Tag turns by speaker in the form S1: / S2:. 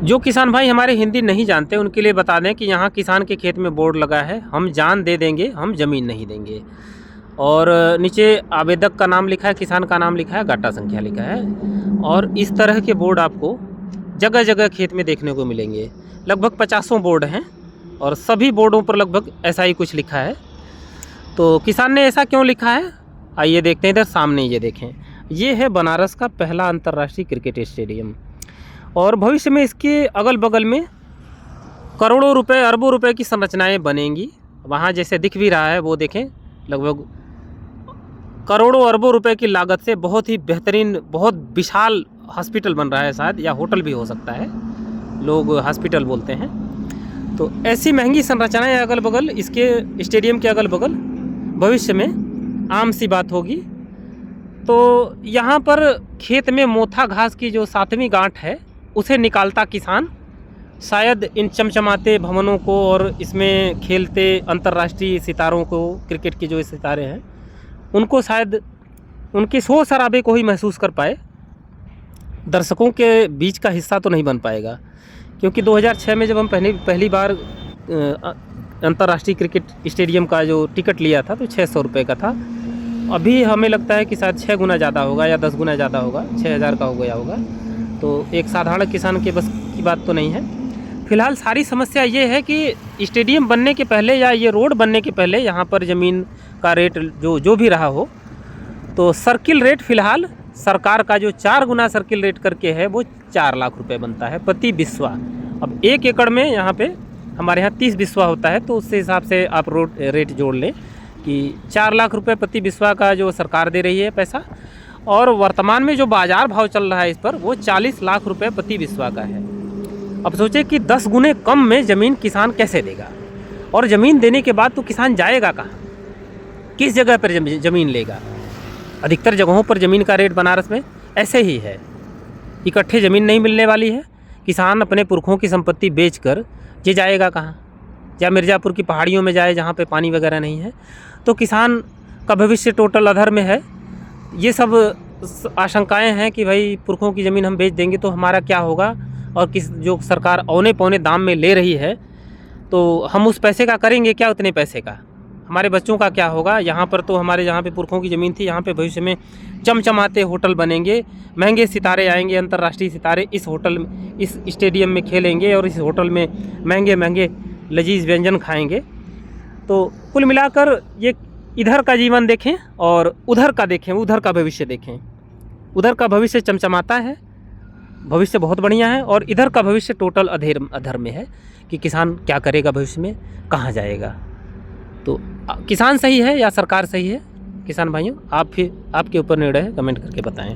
S1: जो किसान भाई हमारे हिंदी नहीं जानते उनके लिए बता दें कि यहाँ किसान के खेत में बोर्ड लगा है, हम जान दे देंगे, हम ज़मीन नहीं देंगे। और नीचे आवेदक का नाम लिखा है, किसान का नाम लिखा है, गाटा संख्या लिखा है। और इस तरह के बोर्ड आपको जगह जगह खेत में देखने को मिलेंगे। लगभग 50 बोर्ड हैं और सभी बोर्डों पर लगभग ऐसा ही कुछ लिखा है। तो किसान ने ऐसा क्यों लिखा है, आइए देखते हैं। इधर सामने ये देखें, ये है बनारस का पहला अंतर्राष्ट्रीय क्रिकेट स्टेडियम। और भविष्य में इसके अगल बगल में करोड़ों रुपए, अरबों रुपए की संरचनाएं बनेंगी। वहाँ जैसे दिख भी रहा है वो देखें, लगभग करोड़ों अरबों रुपए की लागत से बहुत ही बेहतरीन, बहुत विशाल हॉस्पिटल बन रहा है शायद, या होटल भी हो सकता है, लोग हॉस्पिटल बोलते हैं। तो ऐसी महंगी संरचनाएं अगल बगल, इसके स्टेडियम के अगल बगल भविष्य में आम सी बात होगी। तो यहाँ पर खेत में मोथा घास की जो 7वीं गांठ है उसे निकालता किसान शायद इन चमचमाते भवनों को और इसमें खेलते अंतर्राष्ट्रीय सितारों को, क्रिकेट के जो सितारे हैं उनको शायद उनके शोर शराबे को ही महसूस कर पाए। दर्शकों के बीच का हिस्सा तो नहीं बन पाएगा, क्योंकि 2006 में जब हम पहली बार अंतर्राष्ट्रीय क्रिकेट स्टेडियम का जो टिकट लिया था तो 600 रुपये का था। अभी हमें लगता है कि शायद 6 गुना ज़्यादा होगा या 10 गुना ज़्यादा होगा, 6000 का हो गया होगा। तो एक साधारण किसान के बस की बात तो नहीं है। फिलहाल सारी समस्या ये है कि स्टेडियम बनने के पहले या ये रोड बनने के पहले यहाँ पर ज़मीन का रेट जो भी रहा हो, तो सर्किल रेट फ़िलहाल सरकार का जो 4 गुना सर्किल रेट करके है वो 4 लाख रुपए बनता है प्रति बिस्वा। अब 1 एकड़ में यहाँ पे हमारे यहाँ 30 बिस्वा होता है, तो उससे हिसाब से आप रोड रेट जोड़ लें कि 4 लाख रुपए प्रति बिस्वा का जो सरकार दे रही है पैसा। और वर्तमान में जो बाज़ार भाव चल रहा है इस पर वो 40 लाख रुपए प्रति बिस्वा का है। अब सोचें कि 10 गुने कम में ज़मीन किसान कैसे देगा, और ज़मीन देने के बाद तो किसान जाएगा कहाँ, किस जगह पर ज़मीन लेगा। अधिकतर जगहों पर ज़मीन का रेट बनारस में ऐसे ही है, इकट्ठे ज़मीन नहीं मिलने वाली है। किसान अपने पुरखों की संपत्ति बेचकर ये जाएगा कहाँ, या मिर्ज़ापुर की पहाड़ियों में जाए जहाँ पे पानी वगैरह नहीं है। तो किसान का भविष्य टोटल अधर में है। ये सब आशंकाएं हैं कि भाई पुरखों की ज़मीन हम बेच देंगे तो हमारा क्या होगा, और किस जो सरकार औने पौने दाम में ले रही है तो हम उस पैसे का करेंगे क्या, उतने पैसे का हमारे बच्चों का क्या होगा। यहाँ पर तो हमारे जहाँ पे पुरखों की ज़मीन थी, यहाँ पे भविष्य में चमचमाते होटल बनेंगे, महंगे सितारे आएंगे, अंतर्राष्ट्रीय सितारे इस होटल में, इस स्टेडियम में खेलेंगे और इस होटल में महंगे महंगे लजीज व्यंजन खाएंगे। तो कुल मिलाकर ये इधर का जीवन देखें और उधर का देखें, उधर का भविष्य देखें। उधर का भविष्य चमचमाता है, भविष्य बहुत बढ़िया है, और इधर का भविष्य टोटल अधर में है कि किसान क्या करेगा, भविष्य में कहाँ जाएगा। तो किसान सही है या सरकार सही है? किसान भाइयों, आप फिर आपके ऊपर निर्णय है, कमेंट करके बताएं।